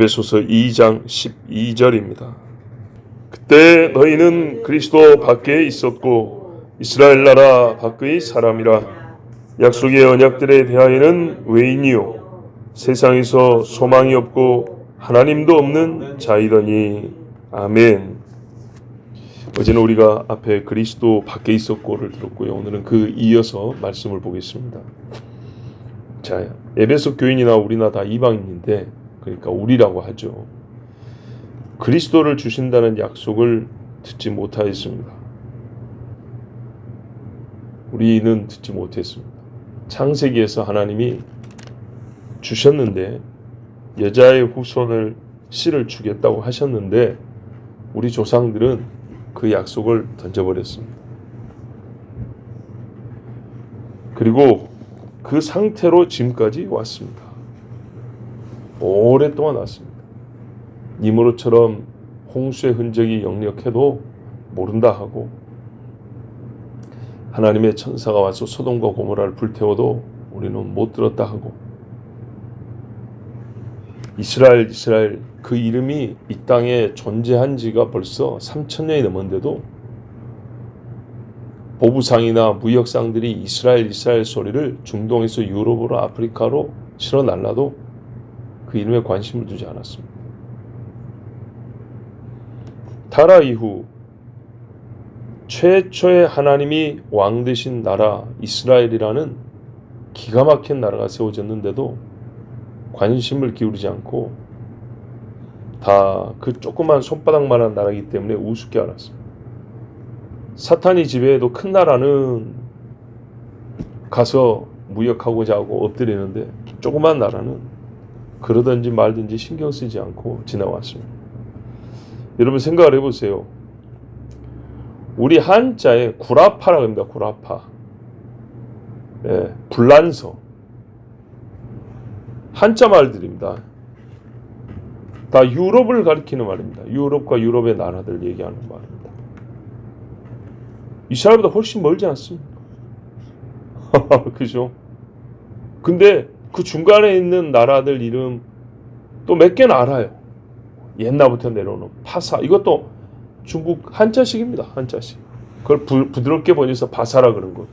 에베소서 2장 12절입니다. 그때 너희는 그리스도 밖에 있었고 이스라엘 나라 밖의 사람이라. 약속의 언약들에 대하여는 외인이요 세상에서 소망이 없고 하나님도 없는 자이더니. 아멘. 어제는 우리가 앞에 그리스도 밖에 있었고를 들었고요. 오늘은 그 이어서 말씀을 보겠습니다. 자, 에베소 교인이나 우리나 다 이방인인데, 그러니까 우리라고 하죠. 그리스도를 주신다는 약속을 듣지 못하였습니다. 우리는 듣지 못했습니다. 창세기에서 하나님이 주셨는데, 여자의 후손을 씨를 주겠다고 하셨는데 우리 조상들은 그 약속을 던져버렸습니다. 그리고 그 상태로 지금까지 왔습니다. 오랫동안 왔습니다. 니므롯처럼 홍수의 흔적이 역력해도 모른다 하고, 하나님의 천사가 와서 소돔과 고모라를 불태워도 우리는 못 들었다 하고, 이스라엘 그 이름이 이 땅에 존재한 지가 벌써 3000년이 넘었는데도 보부상이나 무역상들이 이스라엘 소리를 중동에서 유럽으로 아프리카로 실어 날라도 그 이름에 관심을 두지 않았습니다. 타라 이후 최초의 하나님이 왕 되신 나라 이스라엘이라는 기가 막힌 나라가 세워졌는데도 관심을 기울이지 않고 다 그 조그만 손바닥만한 나라이기 때문에 우습게 알았습니다. 사탄이 지배해도 큰 나라는 가서 무역하고자 하고 엎드리는데, 조그만 나라는 그러든지 말든지 신경 쓰지 않고 지나왔습니다. 여러분 생각을 해보세요. 우리 한자에 구라파라고 합니다. 구라파. 예, 불란서. 한자 말들입니다. 다 유럽을 가리키는 말입니다. 유럽과 유럽의 나라들 얘기하는 말입니다. 이스라엘보다 훨씬 멀지 않습니까? 그죠? 근데 그 중간에 있는 나라들 이름 또 몇 개는 알아요. 옛날부터 내려오는 파사. 이것도 중국 한자식입니다. 한자식. 그걸 부드럽게 번역해서 바사라 그런 거고.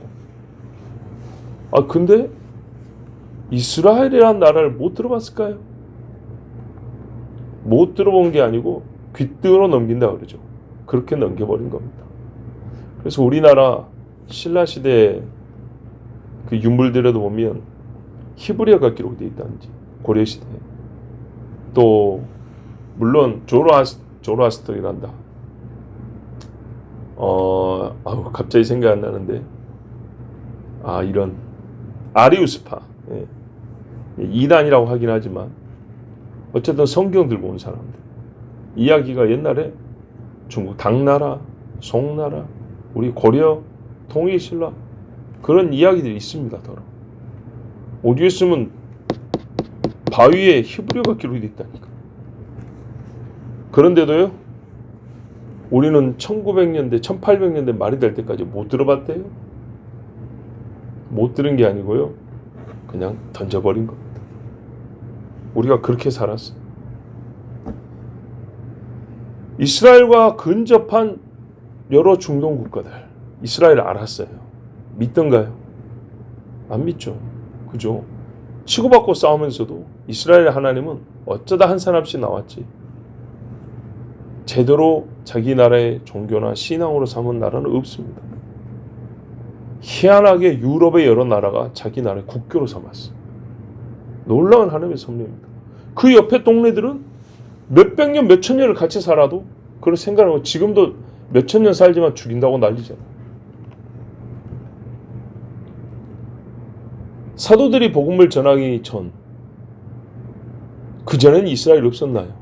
근데 이스라엘이라는 나라를 못 들어봤을까요? 못 들어본 게 아니고 귓등으로 넘긴다 그러죠. 그렇게 넘겨버린 겁니다. 그래서 우리나라 신라시대 그 유물들에도 보면 히브리어가 기록되어 있다든지, 고려시대 또 물론 조로아스터이란다. 갑자기 생각 안 나는데, 이런 아리우스파, 이단이라고 하긴 하지만 어쨌든 성경 들고 온 사람들 이야기가 옛날에 중국 당나라, 송나라, 우리 고려 통일신라 그런 이야기들이 있습니다. 더러 어디에 있으면 바위에 히브리어가 기록이 있다니까. 그런데도요, 우리는 1900년대 1800년대 말이 될 때까지 못 들어봤대요. 못 들은 게 아니고요, 그냥 던져버린 겁니다. 우리가 그렇게 살았어요. 이스라엘과 근접한 여러 중동 국가들, 이스라엘을 알았어요. 믿던가요? 안 믿죠. 그죠? 치고받고 싸우면서도 이스라엘의 하나님은 어쩌다 한 사람씩 나왔지, 제대로 자기 나라의 종교나 신앙으로 삼은 나라는 없습니다. 희한하게 유럽의 여러 나라가 자기 나라의 국교로 삼았어요. 놀라운 하나님의 섭리입니다. 그 옆에 동네들은 몇백 년, 몇천 년을 같이 살아도 그런 생각을 하고, 지금도 몇천 년 살지만 죽인다고 난리잖아요. 사도들이 복음을 전하기 전, 그전에는 이스라엘 없었나요?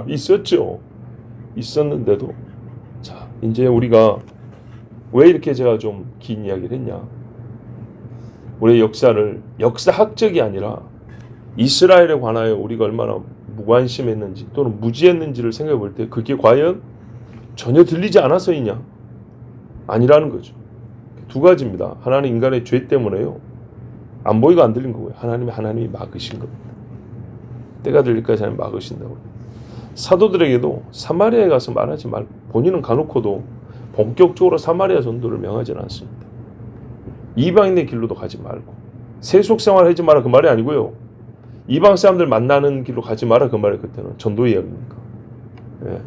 있었죠. 있었는데도, 자, 이제 우리가 왜 이렇게 제가 좀 긴 이야기를 했냐. 우리의 역사를, 역사학적이 아니라 이스라엘에 관하여 우리가 얼마나 무관심했는지 또는 무지했는지를 생각해 볼 때 그게 과연 전혀 들리지 않아서이냐? 아니라는 거죠. 두 가지입니다. 하나는 인간의 죄 때문에요, 안 보이고 안 들린 거고요. 하나님이 막으신 겁니다. 때가 들릴까지 하나님 막으신다고. 사도들에게도 사마리아에 가서 말하지 말고, 본인은 가놓고도 본격적으로 사마리아 전도를 명하지는 않습니다. 이방인의 길로도 가지 말고, 세속생활 하지 마라 그 말이 아니고요. 이방 사람들 만나는 길로 가지 마라 그 말이 그때는 전도 이야기입니까? 예.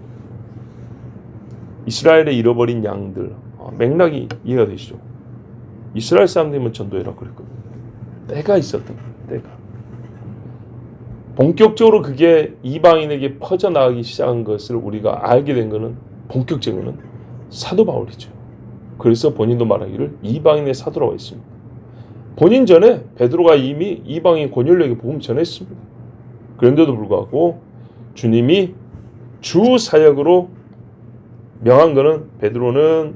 이스라엘의 잃어버린 양들, 맥락이 이해가 되시죠? 이스라엘 사람들이면 전도해라 그랬거든요. 때가 있었던 거예요. 때가. 본격적으로 그게 이방인에게 퍼져나가기 시작한 것을 우리가 알게 된 것은, 본격적인 것은 사도 바울이죠. 그래서 본인도 말하기를 이방인의 사도라고 했습니다. 본인 전에 베드로가 이미 이방인 고넬료에게 복음 전했습니다. 그런데도 불구하고 주님이 주 사역으로 명한 것은, 베드로는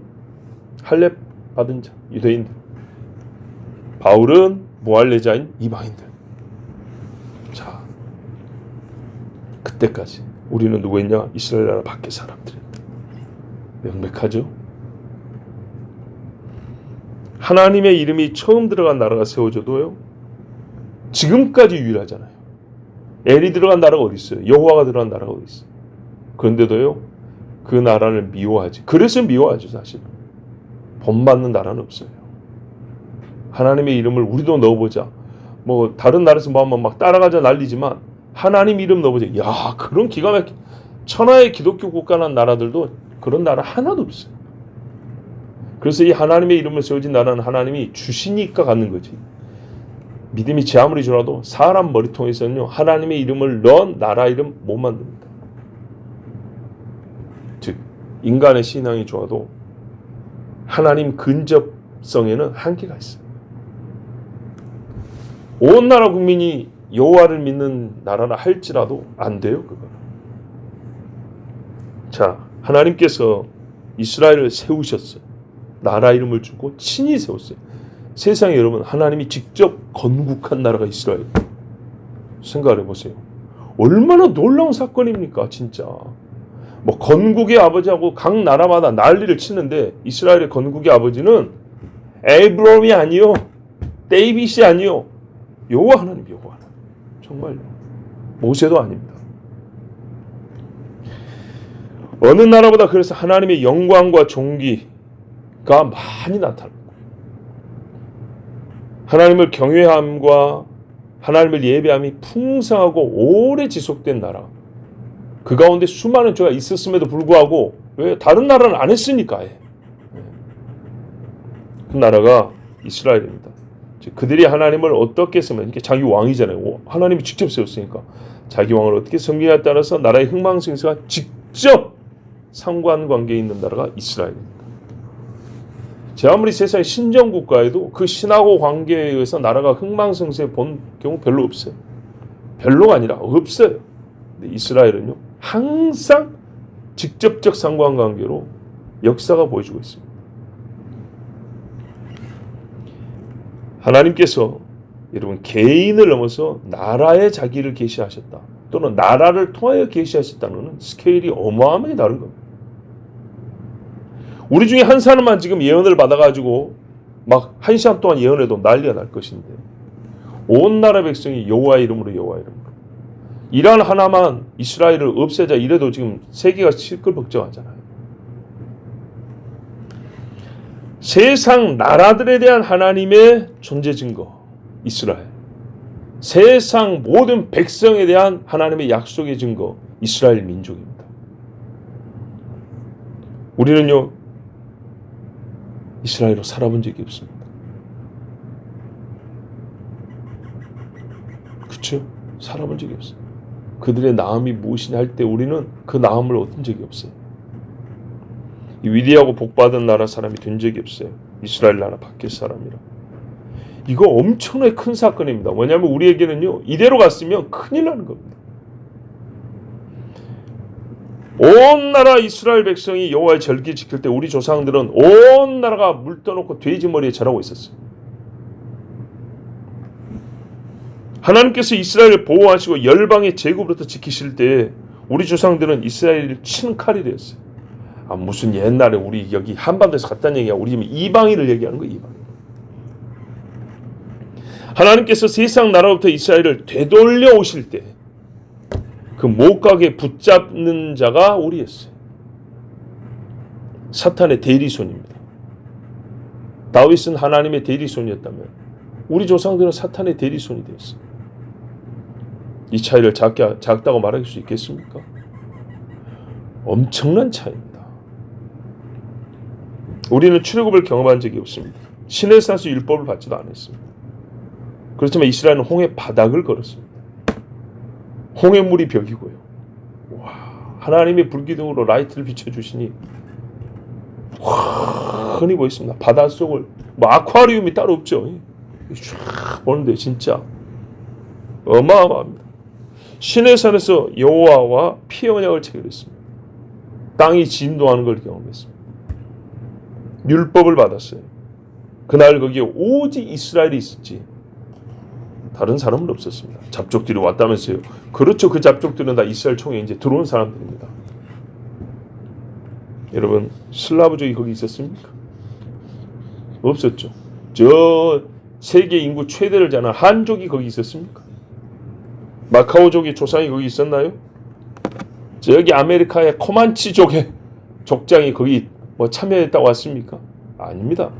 할례 받은 자, 유대인들, 바울은 무할례자인 이방인들. 자, 그때까지 우리는 누구였냐? 이스라엘 나라 밖의 사람들입니다. 명백하죠? 하나님의 이름이 처음 들어간 나라가 세워져도요, 지금까지 유일하잖아요. 엘이 들어간 나라가 어디 있어요? 여호와가 들어간 나라가 어디 있어요? 그런데도요, 그 나라를 미워하지. 그래서 미워하죠, 사실. 본받는 나라는 없어요. 하나님의 이름을 우리도 넣어보자. 뭐 다른 나라에서 뭐 한번 막 따라가자 난리지만, 하나님 이름 넣어보자. 야, 그런 기가 막힌 천하의 기독교 국가라는 나라들도 그런 나라 하나도 없어요. 그래서 이 하나님의 이름을 세워진 나라는 하나님이 주시니까 갖는 거지. 믿음이 제 아무리 좋아도 사람 머리통에서는요, 하나님의 이름을 넣은 나라 이름 못 만듭니다. 즉, 인간의 신앙이 좋아도 하나님 근접성에는 한계가 있어요. 온 나라 국민이 여호와를 믿는 나라라 할지라도 안 돼요, 그거는. 자, 하나님께서 이스라엘을 세우셨어요. 나라 이름을 주고 친히 세웠어요. 세상에 여러분, 하나님이 직접 건국한 나라가 이스라엘. 생각을 해보세요. 얼마나 놀라운 사건입니까, 진짜. 뭐 건국의 아버지하고 각 나라마다 난리를 치는데, 이스라엘의 건국의 아버지는 에브롬이 아니요, 데이빗이 아니요, 여호와 하나님, 여호와 하나님. 정말요. 모세도 아닙니다. 어느 나라보다 그래서 하나님의 영광과 존귀가 많이 나타납니다. 하나님을 경외함과 하나님을 예배함이 풍성하고 오래 지속된 나라. 그 가운데 수많은 죄가 있었음에도 불구하고, 왜? 다른 나라는 안 했으니까. 그 나라가 이스라엘입니다. 그들이 하나님을 어떻게 쓰면, 이게 자기 왕이잖아요. 하나님이 직접 세웠으니까 자기 왕을 어떻게 섬기냐에 따라서 나라의 흥망성쇠가 직접 상관관계에 있는 나라가 이스라엘입니다. 제 아무리 세상의 신정국가에도 그 신하고 관계에 의해서 나라가 흥망성쇠 본 경우 별로 없어요. 별로가 아니라 없어요. 근데 이스라엘은요, 항상 직접적 상관관계로 역사가 보여주고 있습니다. 하나님께서 여러분 개인을 넘어서 나라의 자기를 계시하셨다, 또는 나라를 통하여 계시하셨다는 것은 스케일이 어마어마하게 다른 겁니다. 우리 중에 한 사람만 지금 예언을 받아가지고 막 1시간 동안 예언해도 난리가 날 것인데, 온 나라 백성이 여호와 이름으로 여호와 이름으로, 이란 하나만 이스라엘을 없애자 이래도 지금 세계가 시끌벅적하잖아요. 세상 나라들에 대한 하나님의 존재 증거 이스라엘, 세상 모든 백성에 대한 하나님의 약속의 증거 이스라엘 민족입니다. 우리는요, 이스라엘로 살아본 적이 없습니다. 그렇죠? 살아본 적이 없어요. 그들의 나음이 무엇이냐 할 때 우리는 그 나음을 얻은 적이 없어요. 이 위대하고 복받은 나라 사람이 된 적이 없어요. 이스라엘 나라 밖의 사람이라. 이거 엄청나게 큰 사건입니다. 왜냐하면 우리에게는요, 이대로 갔으면 큰일 나는 겁니다. 온 나라 이스라엘 백성이 여호와의 절기 지킬 때 우리 조상들은 온 나라가 물 떠놓고 돼지 머리에 절하고 있었어요. 하나님께서 이스라엘을 보호하시고 열방의 제국으로부터 지키실 때 우리 조상들은 이스라엘을 치는 칼이 되었어요. 아, 무슨 옛날에 우리 여기 한반도에서 갔다는 얘기야. 우리 지금 이방인을 얘기하는 거예요. 이방인. 하나님께서 세상 나라로부터 이스라엘을 되돌려 오실 때 그 못가게 붙잡는 자가 우리였어요. 사탄의 대리손입니다. 다윗은 하나님의 대리손이었다면 우리 조상들은 사탄의 대리손이 되었어요. 이 차이를 작다고 말할 수 있겠습니까? 엄청난 차이입니다. 우리는 출애굽을 경험한 적이 없습니다. 시내산에서 율법을 받지도 않았습니다. 그렇지만 이스라엘은 홍해 바닥을 걸었습니다. 홍해물이 벽이고요. 와, 하나님의 불기둥으로 라이트를 비춰주시니 흔히 보였습니다. 바닷속을 아쿠아리움이 따로 없죠. 쫙 보는데 진짜 어마어마합니다. 시내산에서 여호와와 피 언약을 체결했습니다. 땅이 진동하는 걸 경험했습니다. 율법을 받았어요. 그날 거기에 오직 이스라엘이 있었지 다른 사람은 없었습니다. 잡족들이 왔다면서요. 그렇죠. 그 잡족들은 다 이스라엘 총에 이제 들어온 사람들입니다. 여러분, 슬라브족이 거기 있었습니까? 없었죠. 저 세계 인구 최대를 자는 한족이 거기 있었습니까? 마카오족의 조상이 거기 있었나요? 저기 아메리카의 코만치족의 족장이 거기 참여했다고 왔습니까? 아닙니다.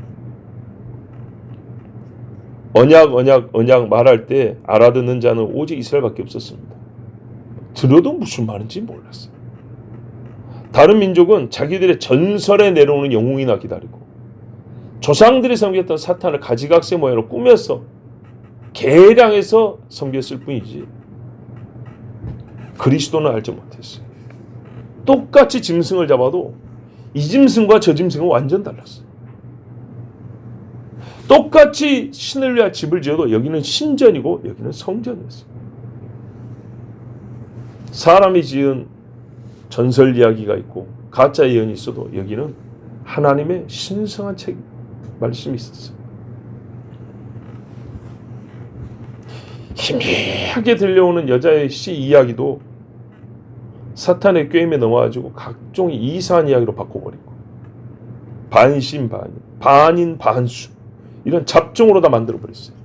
언약 말할 때 알아듣는 자는 오직 이스라엘밖에 없었습니다. 들어도 무슨 말인지 몰랐어요. 다른 민족은 자기들의 전설에 내려오는 영웅이나 기다리고 조상들이 섬겼던 사탄을 가지각색 모양으로 꾸며서 계량해서 섬겼을 뿐이지 그리스도는 알지 못했어요. 똑같이 짐승을 잡아도 이 짐승과 저 짐승은 완전 달랐어요. 똑같이 신을 위한 집을 지어도 여기는 신전이고 여기는 성전이었어요. 사람이 지은 전설 이야기가 있고 가짜 예언이 있어도 여기는 하나님의 신성한 책 말씀이 있었어요. 희미하게 들려오는 여자의 시 이야기도 사탄의 꾀임에 넘어가지고 각종 이상한 이야기로 바꿔버리고 반신반의, 반인 반수 이런 잡종으로 다 만들어버렸어요.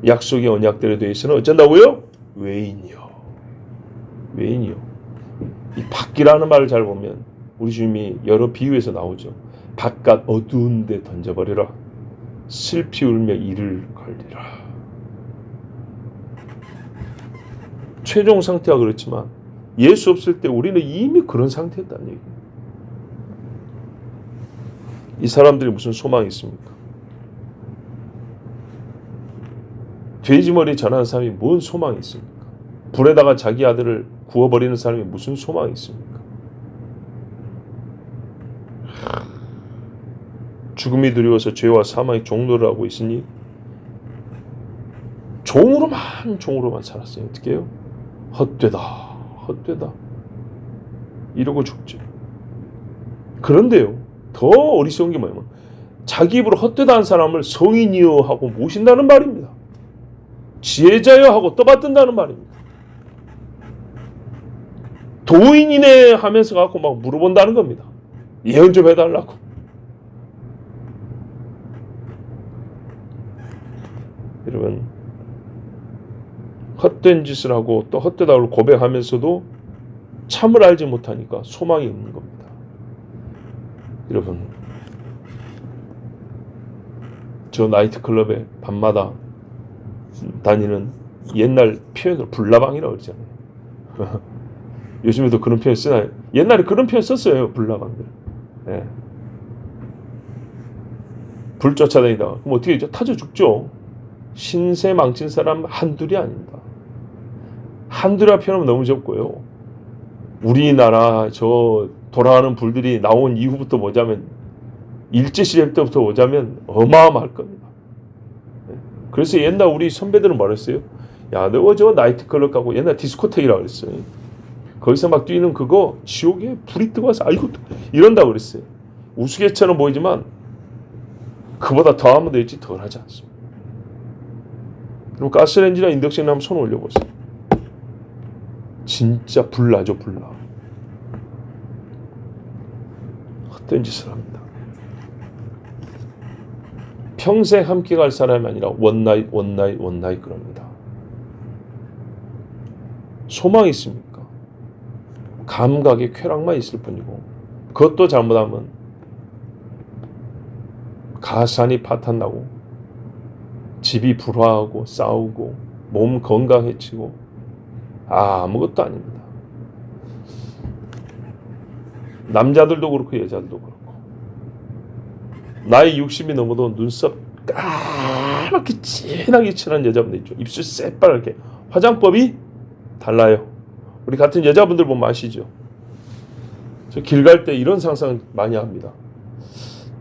약속의 언약들에 대해서는 어쩐다고요? 외인이요. 이 밖이라는 말을 잘 보면 우리 주님이 여러 비유에서 나오죠. 바깥 어두운 데 던져버리라. 슬피 울며 이를 걸리라. 최종 상태가 그렇지만 예수 없을 때 우리는 이미 그런 상태였다는 얘기예요. 이 사람들이 무슨 소망이 있습니까? 돼지머리 전하는 사람이 뭔 소망이 있습니까? 불에다가 자기 아들을 구워버리는 사람이 무슨 소망이 있습니까? 죽음이 두려워서 죄와 사망의 종노를 하고 있으니 종으로만 살았어요. 어떻게 해요? 헛되다 이러고 죽죠. 그런데요, 더 어리석은 게 뭐냐면 자기 입으로 헛되다 한 사람을 성인이여 하고 모신다는 말입니다. 지혜자여 하고 떠받든다는 말입니다. 도인이네 하면서 갖고 막 물어본다는 겁니다. 예언 좀 해달라고. 여러분, 헛된 짓을 하고 또 헛되다고 고백하면서도 참을 알지 못하니까 소망이 없는 겁니다. 여러분, 저 나이트클럽에 밤마다 다니는 옛날 표현으로 불나방이라고 그러잖아요. 요즘에도 그런 표현 쓰나요? 옛날에 그런 표현 썼어요. 불나방들. 네. 불 쫓아다니다가 그럼 어떻게 되죠? 타져 죽죠. 신세 망친 사람 한둘이 아닙니다. 한둘이라 표현하면 너무 적고요. 우리나라 저 돌아가는 불들이 나온 이후부터 보자면 일제시대 때부터 보자면 어마어마할 겁니다. 그래서 옛날 우리 선배들은 말했어요. 야, 너 저 나이트클럽 가고 옛날 디스코텍이라고 그랬어요. 거기서 막 뛰는 그거 지옥에 불이 뜨고 와서 아이고 이런다고 그랬어요. 우스갯처럼 보이지만 그보다 더하면 될지 덜하지 않습니다. 그럼 가스레인지나 인덕션에 한번 손 올려보세요. 진짜 불나죠, 불나. 헛된 짓을 합니다. 평생 함께 갈 사람이 아니라 원나잇 그럽니다. 소망이 있습니까? 감각의 쾌락만 있을 뿐이고, 그것도 잘못하면 가산이 파탄나고 집이 불화하고 싸우고 몸 건강 해치고 아무것도 아닙니다. 남자들도 그렇고 여자들도 그렇고 나이 60이 넘어도 눈썹 까맣게 진하게 칠한 여자분들 있죠. 입술 새빨갛게. 화장법이 달라요. 우리 같은 여자분들 보면 아시죠? 저 길 갈 때 이런 상상 많이 합니다.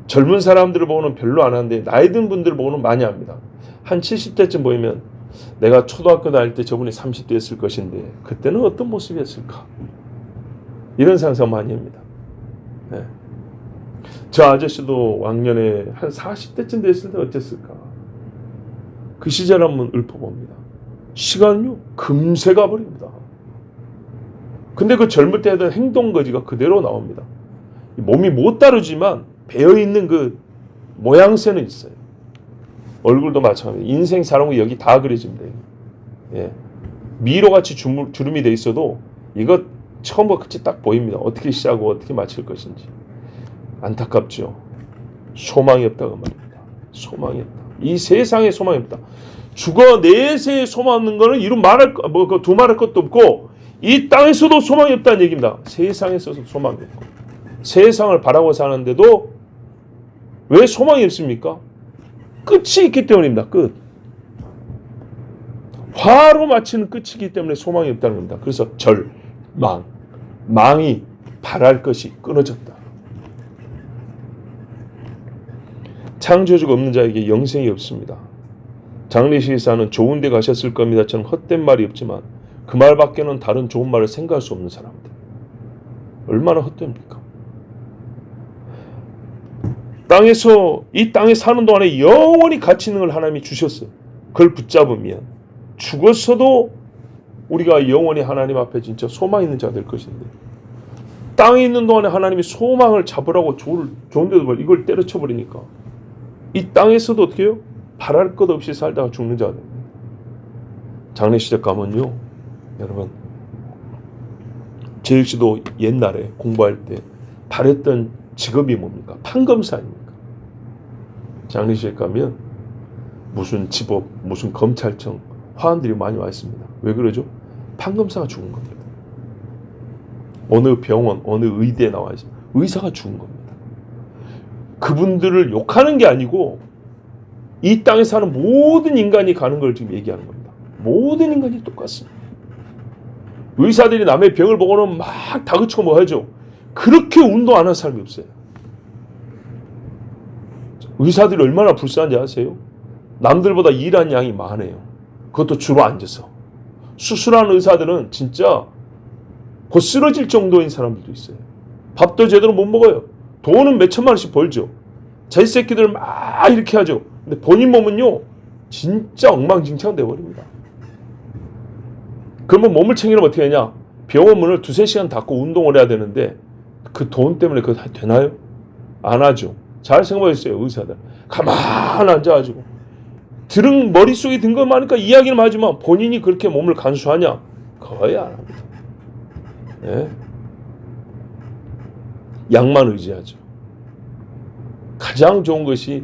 젊은 사람들을 보고는 별로 안 하는데 나이 든 분들을 보고는 많이 합니다. 한 70대쯤 보이면 내가 초등학교 다닐 때 저분이 30대였을 것인데 그때는 어떤 모습이었을까? 이런 상상 많이 합니다. 네. 저 아저씨도 왕년에 한 40대쯤 됐을 때 어땠을까? 그 시절 한번 읊어봅니다. 시간은요 금세 가버립니다. 근데 그 젊을 때 하던 행동 거지가 그대로 나옵니다. 몸이 못 다루지만 배어있는 그 모양새는 있어요. 얼굴도 마찬가지예요. 인생 살아온 거 여기 다 그려집니다. 예. 미로같이 주름이 돼 있어도 이거 처음부터 끝이 딱 보입니다. 어떻게 시작하고 어떻게 마칠 것인지. 안타깝죠. 소망이 없다고 말입니다. 소망이 없다. 이 세상에 소망이 없다. 죽어 내세에 소망 없는 거는 이루 말할 두말할 것도 없고 이 땅에서도 소망이 없다는 얘기입니다. 세상에서도 소망이 없고 세상을 바라고 사는데도 왜 소망이 없습니까? 끝이 있기 때문입니다. 끝. 화로 마치는 끝이기 때문에 소망이 없다는 겁니다. 그래서 망이 바랄 것이 끊어졌다. 창조주가 없는 자에게 영생이 없습니다. 장례식에서는 좋은 데 가셨을 겁니다. 저는 헛된 말이 없지만 그 말밖에는 다른 좋은 말을 생각할 수 없는 사람들. 얼마나 헛됩니까? 이 땅에 사는 동안에 영원히 가치 있는 걸 하나님이 주셨어요. 그걸 붙잡으면 죽었어도 우리가 영원히 하나님 앞에 진짜 소망 있는 자 될 것인데 땅에 있는 동안에 하나님이 소망을 잡으라고 좋은 데도 이걸 때려쳐버리니까 이 땅에서도 어떻게 해요? 바랄 것 없이 살다가 죽는 자가 됩니다. 장례식장 가면요 여러분 제 역시도 옛날에 공부할 때 바랬던 직업이 뭡니까? 판검사 아닙니까? 장례식에 가면 무슨 지법, 무슨 검찰청 화환들이 많이 와 있습니다. 왜 그러죠? 판검사가 죽은 겁니다. 어느 병원, 어느 의대에 나와 있습니다. 의사가 죽은 겁니다. 그분들을 욕하는 게 아니고 이 땅에 사는 모든 인간이 가는 걸 지금 얘기하는 겁니다. 모든 인간이 똑같습니다. 의사들이 남의 병을 보고는 막 다그치고 뭐 하죠. 그렇게 운동 안 하는 사람이 없어요. 의사들이 얼마나 불쌍한지 아세요? 남들보다 일하는 양이 많아요. 그것도 주로 앉아서. 수술하는 의사들은 진짜 곧 쓰러질 정도인 사람들도 있어요. 밥도 제대로 못 먹어요. 돈은 몇 천만 원씩 벌죠. 자기 새끼들 막 이렇게 하죠. 근데 본인 몸은요 진짜 엉망진창 돼버립니다. 그러면 몸을 챙기려면 어떻게 하냐? 병원 문을 2-3시간 닫고 운동을 해야 되는데 그 돈 때문에 그거 되나요? 안 하죠. 잘 생각해보세요. 의사들 가만 앉아가지고 머릿속에 든 것만 하니까 이야기는 하지만 본인이 그렇게 몸을 간수하냐? 거의 안 합니다. 네? 약만 의지하죠. 가장 좋은 것이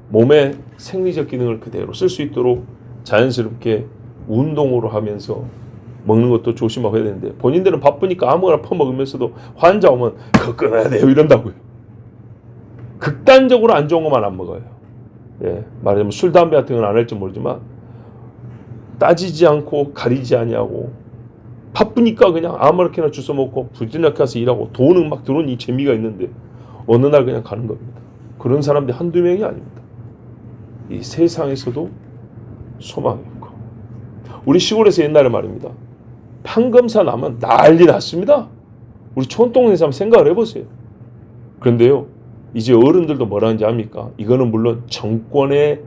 몸의 생리적 기능을 그대로 쓸 수 있도록 자연스럽게 운동으로 하면서 먹는 것도 조심하고 해야 되는데 본인들은 바쁘니까 아무거나 퍼먹으면서도 환자 오면 그거 끊어야 돼요 이런다고요. 극단적으로 안 좋은 것만 안 먹어요. 예, 말하자면 술, 담배 같은 건 안 할지 모르지만 따지지 않고 가리지 아니하고 바쁘니까 그냥 아무렇게나 주워 먹고 부지런하게 가서 일하고 돈은 막 들어오는 이 재미가 있는데 어느 날 그냥 가는 겁니다. 그런 사람들이 한두 명이 아닙니다. 이 세상에서도 소망이 없고 우리 시골에서 옛날에 말입니다. 판검사 나면 난리 났습니다. 우리 촌동네에서 한번 생각을 해보세요. 그런데요 이제 어른들도 뭐라는지 압니까? 이거는 물론 정권의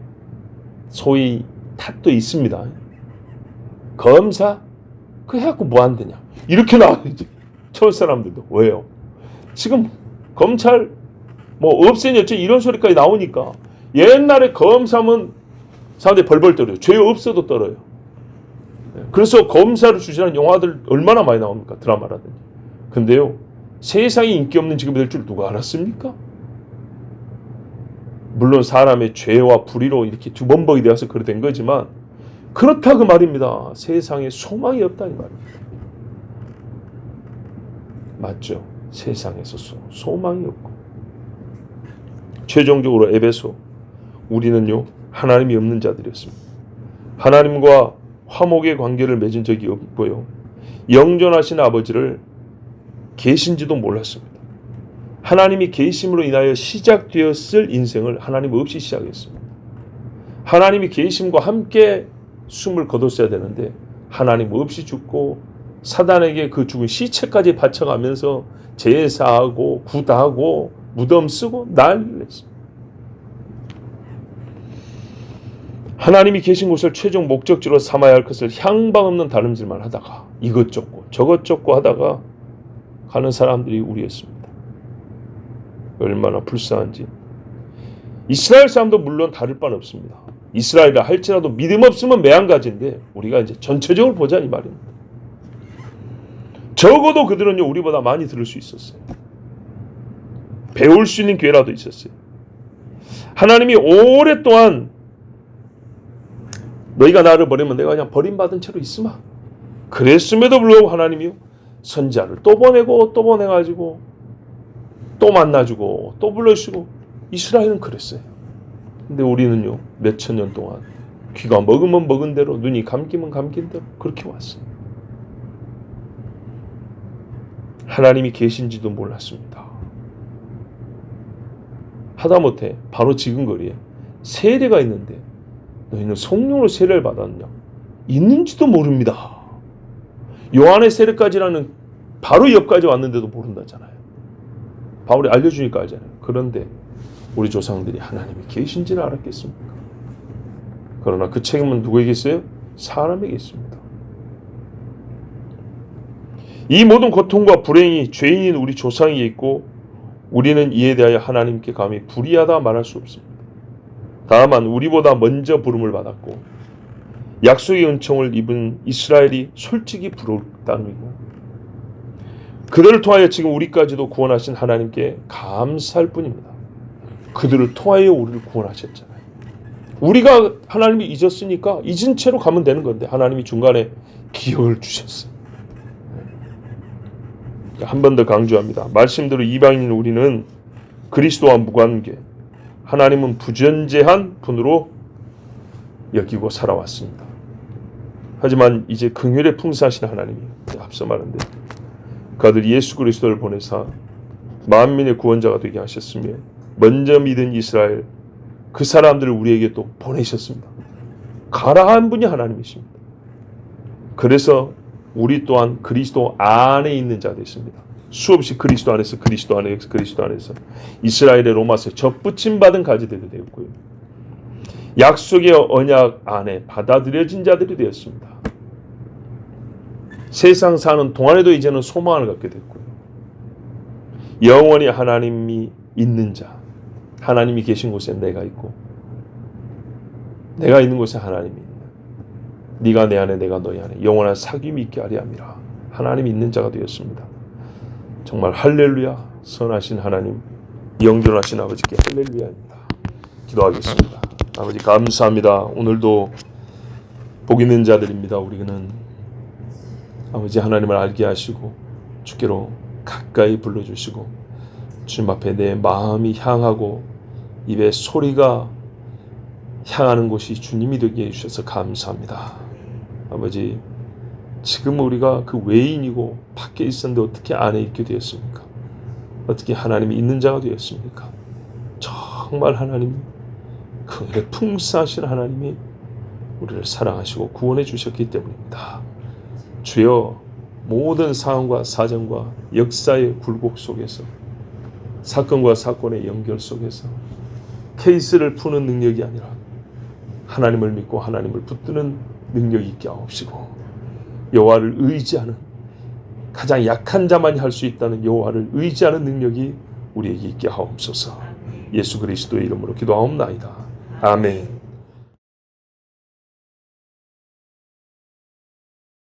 소위 탓도 있습니다. 검사? 그거 해갖고 뭐 안 되냐? 이렇게 나와야지. 처울 사람들도. 왜요? 지금 검찰 뭐 없애냐 이런 소리까지 나오니까 옛날에 검사면 사람들이 벌벌 떨어요. 죄 없어도 떨어요. 그래서 검사를 추진하는 영화들 얼마나 많이 나옵니까? 드라마라든지. 근데요, 세상에 인기 없는 직업이 될 줄 누가 알았습니까? 물론 사람의 죄와 불의로 이렇게 두범벅이 되어서 그래 된 거지만, 그렇다고 말입니다. 세상에 소망이 없다는 말입니다. 맞죠? 세상에서 소망이 없고. 최종적으로 에베소, 우리는요 하나님이 없는 자들이었습니다. 하나님과 화목의 관계를 맺은 적이 없고요, 영존하신 아버지를 계신지도 몰랐습니다. 하나님이 계심으로 인하여 시작되었을 인생을 하나님 없이 시작했습니다. 하나님이 계심과 함께 숨을 거뒀어야 되는데 하나님 없이 죽고 사단에게 그 죽은 시체까지 바쳐가면서 제사하고 구다하고 무덤 쓰고 난리를 했습니다. 하나님이 계신 곳을 최종 목적지로 삼아야 할 것을 향방 없는 다름질만 하다가 이것 쫓고 저것 쫓고 하다가 가는 사람들이 우리였습니다. 얼마나 불쌍한지. 이스라엘 사람도 물론 다를 바는 없습니다. 이스라엘이라 할지라도 믿음 없으면 매한가지인데 우리가 이제 전체적으로 보자 이 말입니다. 적어도 그들은요 우리보다 많이 들을 수 있었어요. 배울 수 있는 기회라도 있었어요. 하나님이 오랫동안 너희가 나를 버리면 내가 그냥 버림받은 채로 있으마. 그랬음에도 불구하고 하나님이요 선지자를 또 보내고 또 보내가지고 또 만나주고 또 불러주시고. 이스라엘은 그랬어요. 근데 우리는요 몇천 년 동안 귀가 먹으면 먹은 대로 눈이 감기면 감긴 대로 그렇게 왔어요. 하나님이 계신지도 몰랐습니다. 하다못해 바로 지금 거리에 세례가 있는데 너희는 성령으로 세례를 받았냐? 있는지도 모릅니다. 요한의 세례까지라는 바로 옆까지 왔는데도 모른다잖아요. 바울이 알려주니까 알잖아요. 그런데 우리 조상들이 하나님이 계신지를 알았겠습니까? 그러나 그 책임은 누구에게 있어요? 사람에게 있습니다. 이 모든 고통과 불행이 죄인인 우리 조상에게 있고 우리는 이에 대하여 하나님께 감히 불의하다 말할 수 없습니다. 다만 우리보다 먼저 부름을 받았고 약속의 은총을 입은 이스라엘이 솔직히 부럽다는 거예요. 그들을 통하여 지금 우리까지도 구원하신 하나님께 감사할 뿐입니다. 그들을 통하여 우리를 구원하셨잖아요. 우리가 하나님이 잊었으니까 잊은 채로 가면 되는 건데 하나님이 중간에 기억을 주셨어요. 한 번 더 강조합니다. 말씀대로 이방인인 우리는 그리스도와 무관계, 하나님은 부존재한 분으로 여기고 살아왔습니다. 하지만 이제 긍휼에 풍성하신 하나님이 앞서 말한 대로 그 아들 예수 그리스도를 보내사 만민의 구원자가 되게 하셨으며 먼저 믿은 이스라엘 그 사람들을 우리에게 또 보내셨습니다. 가라 한 분이 하나님이십니다. 그래서 우리 또한 그리스도 안에 있는 자 됐습니다. 수없이 그리스도 안에서 이스라엘의 로마서에 접붙임 받은 가지들이 되었고요. 약속의 언약 안에 받아들여진 자들이 되었습니다. 세상 사는 동안에도 이제는 소망을 갖게 됐고요. 영원히 하나님이 있는 자, 하나님이 계신 곳에 내가 있고 내가 있는 곳에 하나님이 있는, 네가 내 안에 내가 너희 안에 영원한 사귐이 있게 하려 함이라. 하나님이 있는 자가 되었습니다. 정말 할렐루야. 선하신 하나님, 영존하신 아버지께 할렐루야입니다. 기도하겠습니다. 아버지 감사합니다. 오늘도 복 있는 자들입니다. 우리는 아버지 하나님을 알게 하시고 주께로 가까이 불러주시고 주님 앞에 내 마음이 향하고 입에 소리가 향하는 곳이 주님이 되게 해주셔서 감사합니다. 아버지 지금 우리가 그 외인이고 밖에 있었는데 어떻게 안에 있게 되었습니까? 어떻게 하나님이 있는 자가 되었습니까? 정말 하나님 긍휼에 풍성하신 하나님이 우리를 사랑하시고 구원해 주셨기 때문입니다. 주여 모든 상황과 사정과 역사의 굴곡 속에서 사건과 사건의 연결 속에서 케이스를 푸는 능력이 아니라 하나님을 믿고 하나님을 붙드는 능력이 있게 하옵시고 여호와를 의지하는 가장 약한 자만이 할 수 있다는 여호와를 의지하는 능력이 우리에게 있게 하옵소서. 예수 그리스도의 이름으로 기도하옵나이다. 아멘.